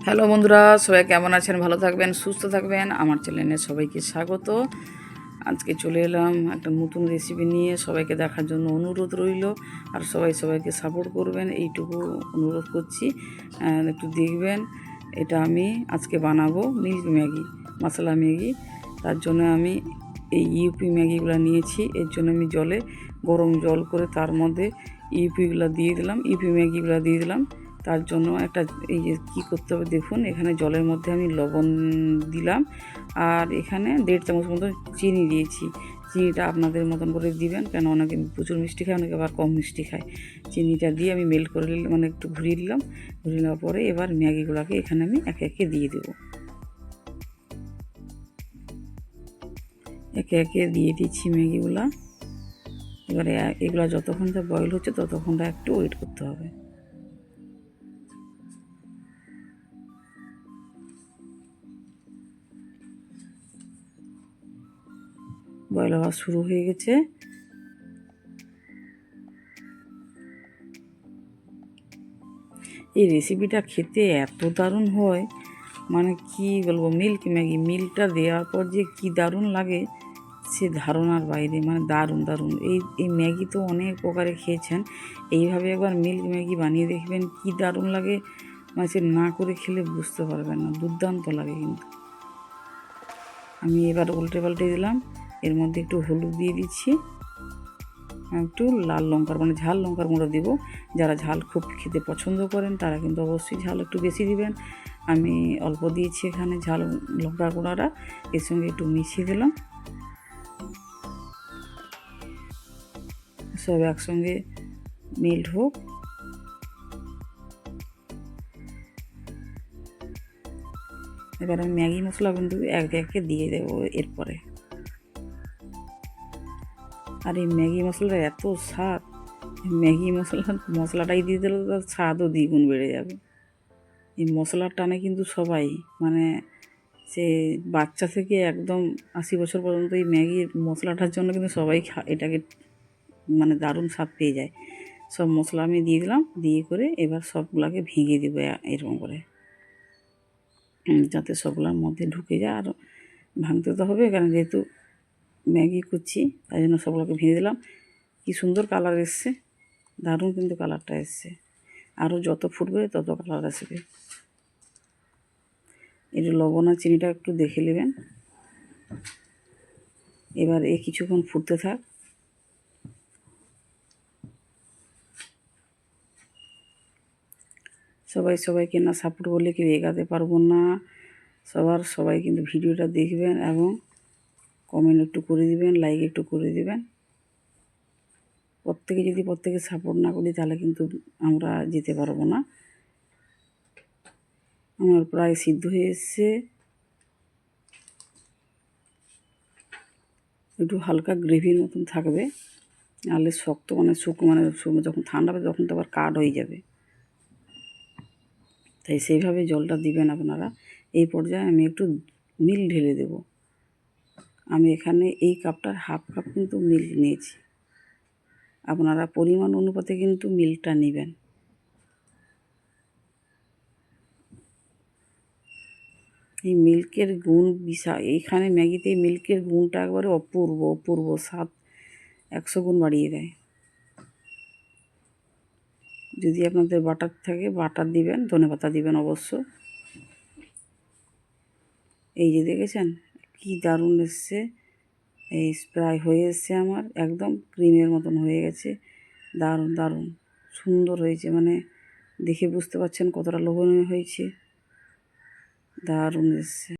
Hello বন্ধুরা, সবাই কেমন আছেন? ভালো থাকবেন, সুস্থ থাকবেন। আমার চ্যানেলে সবাইকে স্বাগত। আজকে চলে এলাম একটা নতুন রেসিপি নিয়ে, সবাইকে দেখার জন্য অনুরোধ রইল। আর সবাইকে সাপোর্ট করবেন এইটুকু অনুরোধ করছি। একটু দেখবেন। এটা আমি আজকে বানাবো মিল্ক ম্যাগি, মশলা ম্যাগি। তার জন্য আমি এই ইউপি ম্যাগিগুলো নিয়েছি। এর জন্য আমি গরম জল করে তার মধ্যে ইউপি ম্যাগিগুলো দিয়ে দিলাম। তার জন্য এই যে কী করতে হবে দেখুন, এখানে জলের মধ্যে আমি লবণ দিলাম, আর এখানে 1.5 চামচ মতো চিনি দিয়েছি। চিনিটা আপনাদের মতন করে দিবেন, কেন অনেকে প্রচুর মিষ্টি খায়, অনেকে আবার কম মিষ্টি খায়। চিনিটা দিয়ে আমি মেল্ট করে নিলাম, মানে একটু ঘুরিয়ে নিলাম। ঘুরিয়ে নেওয়ার পরে এবার ম্যাগিগুলোকে এখানে আমি একে একে দিয়ে দেবো। একে একে দিয়ে দিচ্ছি ম্যাগিগুলা। এবারে এগুলা যতক্ষণটা বয়েল হচ্ছে ততক্ষণটা একটু ওয়েট করতে হবে। বয়েল হওয়া শুরু হয়ে গেছে। এই রেসিপিটা খেতে এত দারুণ হয়, মানে কি বলবো, মিল্কটা দেওয়ার পর যে কি দারুণ লাগে সে ধারণার বাইরে, মানে দারুণ দারুণ। এই ম্যাগি তো অনেক প্রকারে খেয়েছেন, এইভাবে একবার মিল্ক ম্যাগি বানিয়ে দেখবেন, কি দারুণ লাগে। মানে সে না করে খেলে বুঝতে পারবেন না, দুর্দান্ত লাগে। কিন্তু আমি এবার উল্টে পাল্টে দিলাম। এর মধ্যে একটু হলুদ দিয়ে দিচ্ছি, একটু লাল লঙ্কার মানে ঝাল লঙ্কার গুঁড়ো দিব। যারা ঝাল খুব খেতে পছন্দ করেন তারা কিন্তু অবশ্যই ঝাল একটু বেশি দিবেন। আমি অল্প দিয়েছি এখানে ঝাল লঙ্কার গুঁড়োটা। এর সঙ্গে একটু মিশিয়ে দিলাম, সব একসঙ্গে মেল্ট হোক। এবার আমি ম্যাগি মশলা কিন্তু একে একে দিয়ে দেবো এরপরে। আর এই ম্যাগি মশলার এত স্বাদ, মশলাটাই দিয়ে দিলে তো স্বাদও দ্বিগুণ বেড়ে যাবে। এই মশলার টানে কিন্তু সবাই, মানে সে বাচ্চা থেকে একদম 80 বছর পর্যন্ত এই ম্যাগির মশলাটার জন্য কিন্তু সবাই এটাকে মানে দারুণ স্বাদ পেয়ে যায়। সব মশলা আমি দিয়ে দিলাম, দিয়ে করে এবার সবগুলোকে ভেঙে দেবো এরকম করে, যাতে সবগুলোর মধ্যে ঢুকে যায়। আর ভাঙতে তো হবে, কারণ যেহেতু ম্যাগি করছি, তাই জন্য সবগুলোকে ভেঙে দিলাম। কি সুন্দর কালার এসছে, দারুণ কিন্তু কালারটা এসছে। আরও যত ফুটবে তত কালার আসবে। একটু লবণ আর চিনিটা একটু দেখে নেবেন। এবার কিছুক্ষণ ফুটতে থাক। সবাইকে না সাপোর্ট করলে কেউ এগাতে পারবো না। সবাই কিন্তু ভিডিওটা দেখবেন এবং কমেন্ট একটু করে দিবেন, লাইক একটু করে দিবেন। প্রত্যেকে সাপোর্ট না করি তাহলে কিন্তু আমরা যেতে পারবো না। আমার প্রায় সিদ্ধ হয়ে এসছে। একটু হালকা গ্রেভির মতন থাকবে, নাহলে শক্ত যখন ঠান্ডা হবে তখন তো আবার কাঠ হয়ে যাবে। তাই সেইভাবে জলটা দিবেন আপনারা। এই পর্যায়ে আমি একটু মিল্ক ঢেলে দেব। আমি এখানে এই কাপটার হাফ কাপ কিন্তু মিল্ক নিয়েছি। আপনারা পরিমাণ অনুপাতে কিন্তু মিল্কটা নেবেন। এই মিল্কের গুণ এইখানে ম্যাগিতে মিল্কের গুণটা একবারে অপূর্ব স্বাদ 100 গুণ বাড়িয়ে দেয়। যদি আপনাদের বাটার থাকে বাটার দিবেন, ধনেপাতা দিবেন অবশ্য। এই যে দেখেছেন কি দারুণ এসছে। এই প্রায় হয়ে এসছে, আমার একদম ক্রিমের মতন হয়ে গেছে। দারুণ সুন্দর হয়েছে, মানে দেখে বুঝতে পারছেন কতটা লোভনীয় হয়েছে, দারুণ এসছে।